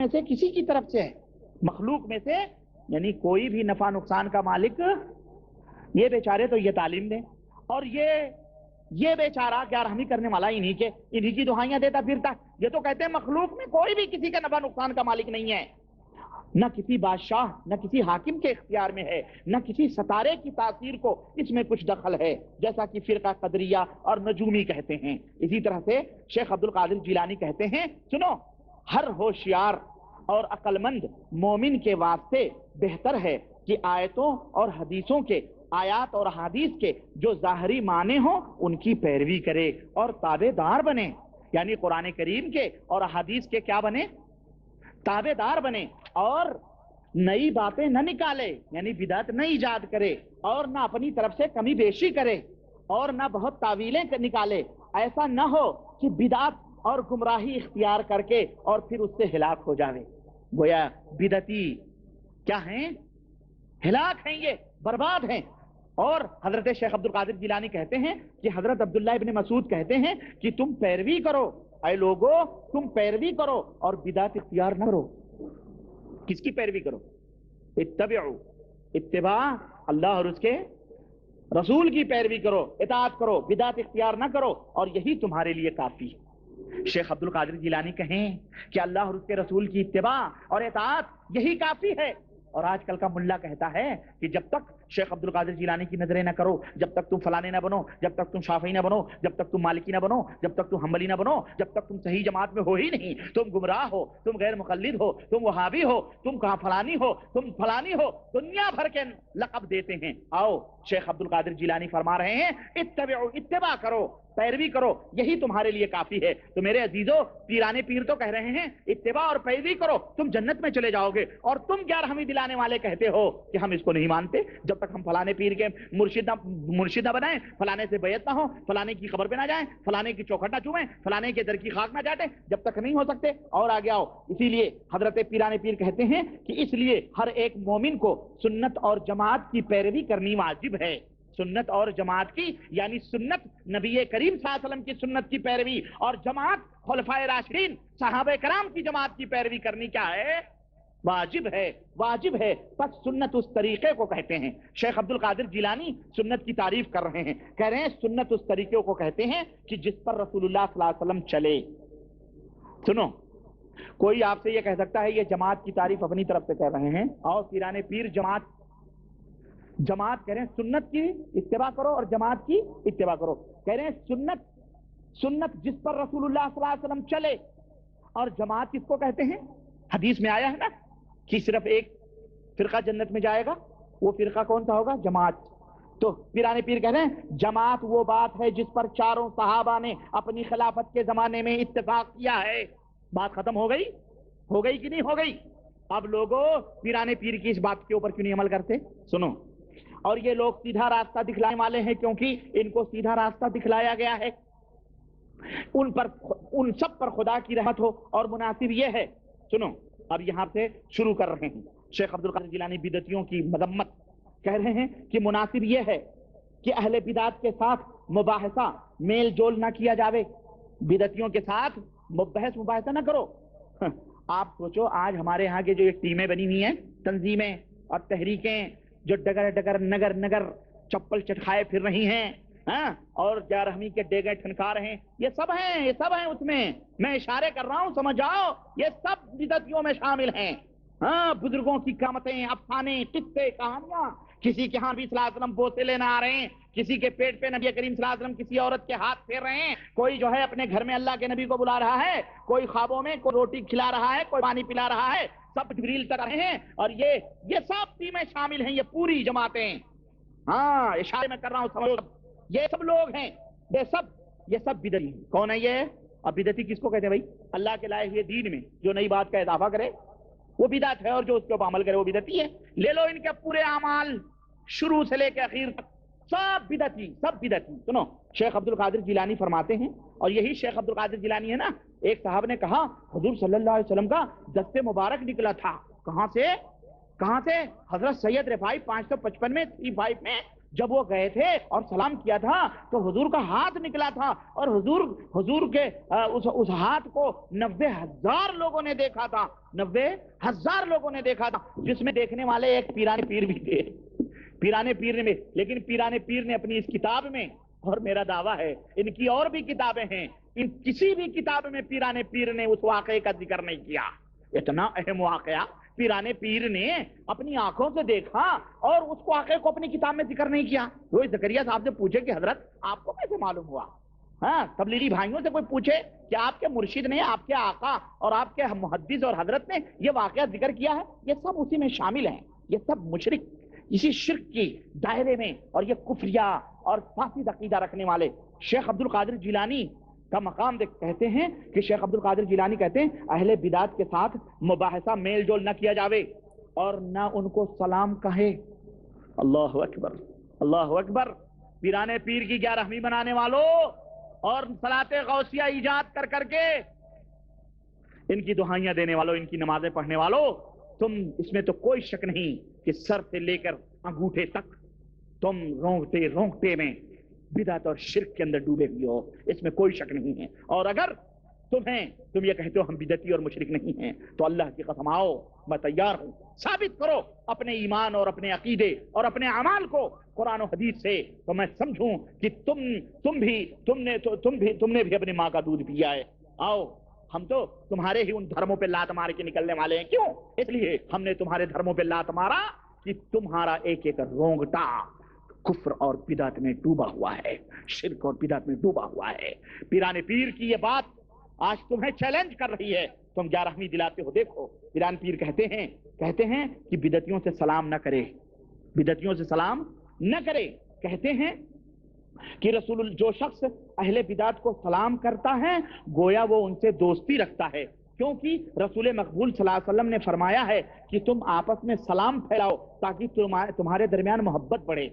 میں سے کسی کی طرف سے ہے، مخلوق میں سے یعنی کوئی بھی نفع نقصان کا مالک یہ بیچارے تو یہ تعلیم دیں، اور یہ بیچارہ کیا رحمی کرنے والا انہی کی دہائیاں دیتا پھرتا. یہ تو کہتے ہیں مخلوق میں کوئی بھی کسی کا نفع نقصان کا مالک نہیں ہے، نہ کسی بادشاہ نہ کسی حاکم کے اختیار میں ہے، نہ کسی ستارے کی تاثیر کو اس میں کچھ دخل ہے، جیسا کہ فرقہ قدریہ اور نجومی کہتے ہیں. اسی طرح سے شیخ عبد القادر جیلانی کہتے ہیں سنو، ہر ہوشیار اور عقل مند مومن کے واسطے بہتر ہے کہ آیتوں اور حدیثوں کے آیات اور حدیث کے جو ظاہری معنی ہوں ان کی پیروی کرے اور تابع دار بنے. یعنی قرآن کریم کے اور حدیث کے کیا بنے؟ تابع دار بنے، اور نئی باتیں نہ نکالے، یعنی بدعت نہ ایجاد کرے، اور نہ اپنی طرف سے کمی بیشی کرے، اور نہ بہت تعویلیں نکالے. ایسا نہ ہو کہ بدعت اور گمراہی اختیار کر کے اور پھر اس سے ہلاک ہو جاوے. گویا بدعتی کیا ہیں؟ ہلاک ہیں، یہ برباد ہیں. اور حضرت شیخ عبد القادر جیلانی کہتے ہیں کہ حضرت عبداللہ ابن مسعود کہتے ہیں کہ تم پیروی کرو، اے لوگو تم پیروی کرو اور بدعت اختیار نہ کرو. کس کی پیروی کرو؟ اتبعوا، اتباع اللہ اور اس کے رسول کی پیروی کرو، اطاعت کرو، بدعت اختیار نہ کرو، اور یہی تمہارے لیے کافی ہے. شیخ عبد القادر جیلانی کہیں کہ اللہ اور اس کے رسول کی اتباع اور اطاعت یہی کافی ہے. اور آج کل کا ملا کہتا ہے کہ جب تک شیخ عبد القادر جیلانی کی نظریں نہ کرو، جب تک تم فلانے نہ بنو، جب تک تم شافعی نہ بنو، جب تک تم مالکی نہ بنو، جب تک تم حنبلی نہ بنو، جب تک تم صحیح جماعت میں ہو ہی نہیں، تم گمراہ ہو، تم غیر مقلد ہو، تم وہابی ہو، تم کہاں فلانی ہو، تم فلانی ہو، دنیا بھر کے لقب دیتے ہیں. آؤ شیخ عبد القادر جیلانی فرما رہے ہیں اتبعوا، اتباع کرو، پیروی کرو، یہی تمہارے لیے کافی ہے. تو میرے عزیزو، پیرانے پیر تو کہہ رہے ہیں اتباع اور پیروی کرو، تم جنت میں چلے جاؤ گے. اور تم کیا رحمی دلانے والے کہتے ہو کہ ہم اس کو نہیں مانتے جب تک ہم فلانے پیر کے مرشد نہ بنائیں، فلانے سے بیعت نہ ہو، فلانے کی خبر پہ نہ جائیں، فلانے کی چوکھٹ نہ چومیں، فلانے کے در کی خاک نہ چاٹیں، جب تک نہیں ہو سکتے. اور آگے آؤ، اسی لیے حضرت پیرانے پیر کہتے ہیں کہ اس لیے ہر ایک مومن کو سنت اور جماعت کی پیروی کرنی واجب ہے. سنت اور جماعت کی یعنی سنت نبی کریم صلی اللہ علیہ وسلم کی سنت کی پیروی، اور جماعت خلفائے راشدین صحابہ کرام کی جماعت کی پیروی کرنی کیا ہے؟ واجب ہے، واجب ہے. پس سنت اس طریقے کو کہتے ہیں. شیخ عبد القادر جیلانی سنت کی تعریف کر رہے ہیں، کہہ رہے ہیں سنت اس طریقے کو کہتے ہیں کہ جس پر رسول اللہ صلی اللہ علیہ وسلم چلے. سنو، کوئی آپ سے یہ کہہ سکتا ہے یہ جماعت کی تعریف اپنی طرف سے کر رہے ہیں، اور پیرانے پیر جماعت کہہ رہے ہیں سنت کی اتباع کرو اور جماعت کی اتباع کرو. کہہ رہے ہیں سنت جس پر رسول اللہ صلی اللہ علیہ وسلم چلے. اور جماعت کس کو کہتے ہیں؟ حدیث میں آیا ہے نا کہ صرف ایک فرقہ جنت میں جائے گا، وہ فرقہ کون سا ہوگا؟ جماعت. تو پیرانے پیر کہہ رہے ہیں جماعت وہ بات ہے جس پر چاروں صحابہ نے اپنی خلافت کے زمانے میں اتفاق کیا ہے. بات ختم ہو گئی کہ نہیں ہو گئی؟ اب لوگوں پیرانے پیر کی اس بات کے اوپر کیوں نہیں عمل کرتے؟ سنو، اور یہ لوگ سیدھا راستہ دکھلانے والے ہیں کیونکہ ان کو سیدھا راستہ دکھلایا گیا ہے. ان سب پر خدا کی رحمت ہو. اور مناسب یہ ہے، سنو اب یہاں سے شروع کر رہے ہیں. شیخ عبد القادر جیلانی بدعتیوں کی مذمت کہہ رہے ہیں کہ مناسب یہ ہے کہ اہل بدعت کے ساتھ مباحثہ میل جول نہ کیا جاوے. بدعتیوں کے ساتھ بحث مباحثہ نہ کرو. آپ سوچو آج ہمارے ہاں کے جو ایک ٹیمیں بنی ہوئی ہیں، تنظیمیں اور تحریکیں جو ڈگر نگر چپل چٹکھائے پھر رہی ہیں، اور جا رحمی کے ڈیگے ٹھنکا رہے ہیں، یہ سب ہیں اس میں اشارے کر رہا ہوں، سمجھاؤ یہ سب بدعتیوں میں شامل ہیں. بزرگوں کی کرامتیں، افسانے، قصے، کہانیاں، کسی کے ہاں بھی صلی اللہ علیہ وسلم بوسے لینا آ رہے ہیں، کسی کے پیٹ پہ نبی کریم صلی اللہ علیہ وسلم کسی عورت کے ہاتھ پھیر رہے ہیں، کوئی جو ہے اپنے گھر میں اللہ کے نبی کو بلا رہا ہے، کوئی خوابوں میں کوئی روٹی کھلا رہا ہے، کوئی پانی پلا رہا ہے، سب جبریل تک رہے ہیں. اور یہ سب ٹیمیں شامل ہیں، یہ پوری جماعتیں. اشارے میں کر رہا ہوں، سمجھو یہ سب لوگ ہیں، یہ سب بدعتی ہیں. کون ہے یہ؟ اب بدعتی کس کو کہتے ہیں بھائی؟ اللہ کے لائے ہوئے دین میں جو نئی بات کا اضافہ کرے وہ بدعت ہے، اور جو اس کے اوپر عمل کرے وہ بدعتی ہے. لے لو ان کے پورے اعمال شروع سے لے کے اخیر تک، سب بدعتی. سنو، شیخ عبد القادر جیلانی فرماتے ہیں، اور یہی شیخ عبد القادر جیلانی ہے نا. ایک صاحب نے کہا حضور صلی اللہ علیہ وسلم کا دست مبارک نکلا تھا. کہاں سے؟ حضرت سید رفاعی 555 میں 35 میں جب وہ گئے تھے اور سلام کیا تھا تو حضور کا ہاتھ نکلا تھا اور حضور کے اس ہاتھ کو 90,000 لوگوں نے دیکھا تھا، 90,000 لوگوں نے دیکھا تھا، جس میں دیکھنے والے ایک پیرانے پیر بھی تھے، پیرانے پیر نے، لیکن پیرانے پیر نے اپنی اس کتاب میں، اور میرا دعویٰ ہے ان کی اور بھی کتابیں ہیں، ان کسی بھی کتاب میں پیرانے پیر نے اس واقعے کا ذکر نہیں کیا۔ اتنا اہم واقعہ پیرانے پیر نے اپنی آنکھوں سے دیکھا اور اس واقعے کو اپنی کتاب میں ذکر نہیں کیا۔ وہ زکریا صاحب سے پوچھے کہ حضرت آپ کو کیسے معلوم ہوا؟ ہاں، تبلیغی بھائیوں سے کوئی پوچھے کہ آپ کے مرشد نے، آپ کے آقا اور آپ کے محدث اور حضرت نے یہ واقعہ ذکر کیا ہے؟ یہ سب اسی میں شامل ہیں، یہ سب مشرک اسی شرک کی دائرے میں، اور یہ کفریہ اور فاسد عقیدہ رکھنے والے۔ شیخ عبد القادر جیلانی کا مقام کہتے ہیں کہ شیخ عبد القادر جیلانی کہتے ہیں اہل بدعت کے ساتھ مباحثہ میل جول نہ کیا جاوے اور نہ ان کو سلام کہے۔ اللہ اکبر، اللہ اکبر۔ پیرانے پیر کی 11ویں بنانے والوں اور صلاۃ غوثیہ ایجاد کر کر کے ان کی دعائیاں دینے والوں، ان کی نمازیں پڑھنے والوں، تم اس میں تو کوئی شک نہیں کہ سر سے لے کر انگوٹھے تک تم رونگتے رونگتے میں بدعت اور شرک کے اندر ڈوبے ہوئے ہو، اس میں کوئی شک نہیں ہے۔ اور اگر تم یہ کہتے ہو ہم بدعتی اور مشرک نہیں ہیں، تو اللہ کی قسم آؤ میں تیار ہوں، ثابت کرو اپنے ایمان اور اپنے عقیدے اور اپنے اعمال کو قرآن و حدیث سے، تو میں سمجھوں کہ تم نے بھی اپنی ماں کا دودھ پیا ہے۔ آؤ، ہم تو تمہارے ہی ان دھرموں پہ لات مار کے نکلنے والے ہیں۔ کیوں؟ اس لیے ہم نے تمہارے دھرموں پہ لات مارا کہ تمہارا ایک ایک رونگٹا کفر اور بدعت میں ڈوبا ہوا ہے، شرک اور بدعت میں ڈوبا ہوا ہے۔ پیرانے پیر کی یہ بات آج تمہیں چیلنج کر رہی ہے، تم 11ویں دلاتے ہو۔ دیکھو پیرانے پیر کہتے ہیں کہ بدعتیوں سے سلام نہ کرے، بدعتیوں سے سلام نہ کرے۔ کہتے ہیں کہ جو شخص اہل بدعت کو سلام کرتا ہے گویا وہ ان سے دوستی رکھتا ہے، کیونکہ رسول مقبول صلی اللہ علیہ وسلم نے فرمایا ہے کہ تم آپس میں سلام پھیلاؤ تاکہ تمہارے درمیان محبت بڑھے،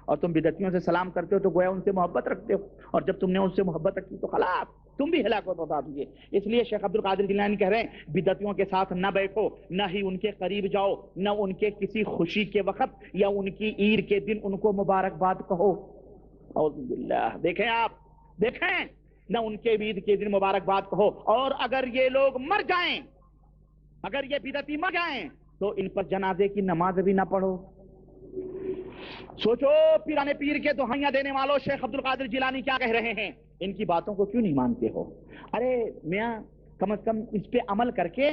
اور تم بدعتیوں سے سلام کرتے ہو تو گویا ان سے محبت رکھتے ہو، اور جب تم نے ان سے محبت رکھی تو خلاص تم بھی ہلاک و برباد ہوئے۔ اس لیے شیخ عبد القادر جیلانی کہہ رہے ہیں بدعتیوں کے ساتھ نہ بیٹھو، نہ ہی ان کے قریب جاؤ، نہ ان کے کسی خوشی کے وقت یا ان کی عید کے دن ان کو مبارکباد کہو۔ اعوذ باللہ۔ دیکھیں نہ ان کے عید کے دن مبارکباد کہو، اور اگر یہ لوگ مر جائیں، اگر یہ بدعتی مر جائیں تو ان پر جنازے کی نماز بھی نہ پڑھو۔ سوچو پیرانے پیر کے دعائیاں دینے والوں، شیخ عبد القادر جیلانی کیا کہہ رہے ہیں؟ ان کی باتوں کو کیوں نہیں مانتے ہو؟ ارے میاں، کم از کم اس پہ عمل کر کے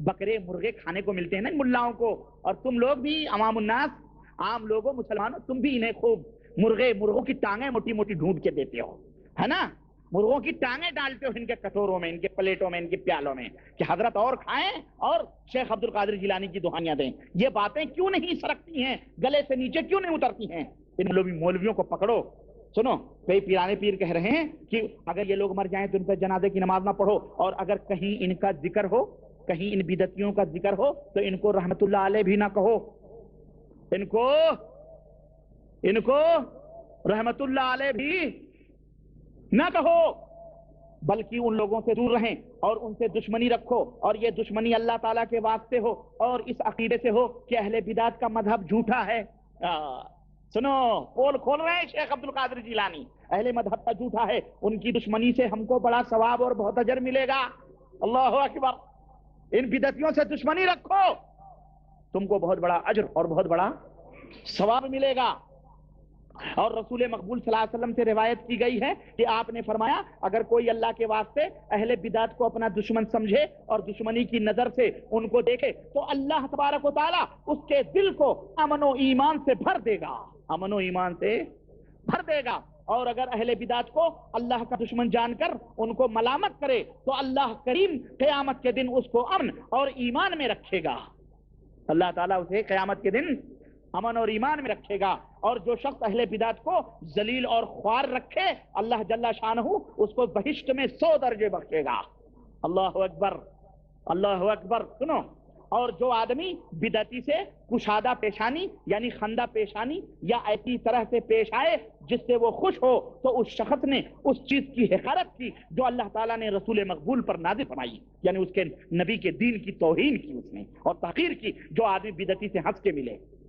بکرے مرغے کھانے کو ملتے ہیں نا ملاؤں کو، اور تم لوگ بھی عوام الناس، عام لوگوں، مسلمانوں، تم بھی انہیں خوب مرغوں کی ٹانگیں موٹی موٹی ڈھونڈ کے دیتے ہو، ہے نا؟ مرغوں کی ٹانگیں ڈالتے ہو ان کے کٹوروں میں، ان کے پلیٹوں میں، ان کے پیالوں میں، کہ حضرت اور کھائیں اور شیخ عبد القادر جیلانی کی دعائیاں دیں۔ یہ باتیں کیوں نہیں سرکتی ہیں، گلے سے نیچے کیوں نہیں اترتی ہیں؟ ان مولویوں کو پکڑو۔ سنو، کئی پیرانے پیر کہہ رہے ہیں کہ اگر یہ لوگ مر جائیں تو ان پر جنازے کی نماز نہ پڑھو، اور اگر کہیں ان کا ذکر ہو، کہیں ان بدعتیوں کا ذکر ہو تو ان کو رحمت اللہ علیہ بھی نہ کہو، ان کو رحمت اللہ علیہ بھی نہ کہو، بلکہ ان لوگوں سے دور رہیں اور ان سے دشمنی رکھو، اور یہ دشمنی اللہ تعالیٰ کے واسطے ہو اور اس عقیدے سے ہو کہ اہل بدعت کا مذہب جھوٹا ہے۔ سنو، پول کھول رہے ہیں شیخ عبد القادر جیلانی، اہل مذہب کا جھوٹا ہے، ان کی دشمنی سے ہم کو بڑا ثواب اور بہت اجر ملے گا۔ اللہ اکبر۔ ان بدعتیوں سے دشمنی رکھو، تم کو بہت بڑا اجر اور بہت بڑا ثواب ملے گا۔ اور رسول مقبول صلی اللہ علیہ وسلم سے روایت کی گئی ہے کہ آپ نے فرمایا اگر کوئی اللہ کے واسطے اہل بدعت کو اپنا دشمن سمجھے اور دشمنی کی نظر سے ان کو دیکھے تو اللہ تبارک و تعالی اس کے دل کو امن و ایمان سے بھر دے گا، امن و ایمان سے بھر دے گا۔ اور اگر اہل بدعت کو اللہ کا دشمن جان کر ان کو ملامت کرے تو اللہ کریم قیامت کے دن اس کو امن اور ایمان میں رکھے گا، اللہ تعالیٰ اسے قیامت کے دن امن اور ایمان میں رکھے گا۔ اور جو شخص اہل بدعت کو ذلیل اور خوار رکھے اللہ جل شانہ اس کو بہشت میں 100 درجے بخشے گا۔ اللہ اکبر، اللہ اکبر۔ سنو، اور جو آدمی بدعتی سے کشادہ پیشانی یعنی خندہ پیشانی یا ایسی طرح سے پیش آئے جس سے وہ خوش ہو تو اس شخص نے اس چیز کی حقارت کی جو اللہ تعالیٰ نے رسول مقبول پر نازل فرمائی، یعنی اس کے نبی کے دین کی توہین کی اس نے اور تحقیر کی۔ جو آدمی بدعتی سے ہنس کے ملے،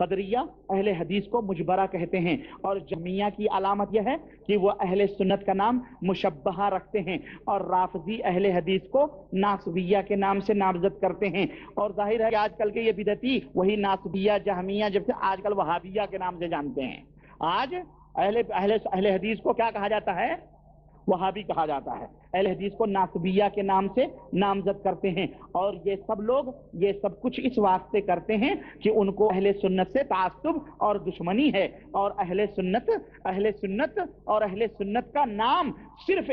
قدریہ اہل حدیث کو مجبرہ کہتے ہیں، اور جہمیہ کی علامت یہ ہے کہ وہ اہل سنت کا نام مشبہہ رکھتے ہیں، اور رافضی اہل حدیث کو ناصبیہ کے نام سے نامزد کرتے ہیں۔ اور ظاہر ہے کہ آج کل کے یہ بدعتی وہی ناصبیہ جہمیہ جب سے آج کل وہابیہ کے نام سے جانتے ہیں۔ آج اہل حدیث کو کیا کہا جاتا ہے؟ وہابی کہا جاتا ہے۔ اہل حدیث کو ناصبیہ کے نام سے نامزد کرتے ہیں، اور یہ سب لوگ یہ سب کچھ اس واسطے کرتے ہیں کہ ان کو اہل سنت سے تعصب اور دشمنی ہے، اور اہل سنت اور اہل سنت کا نام صرف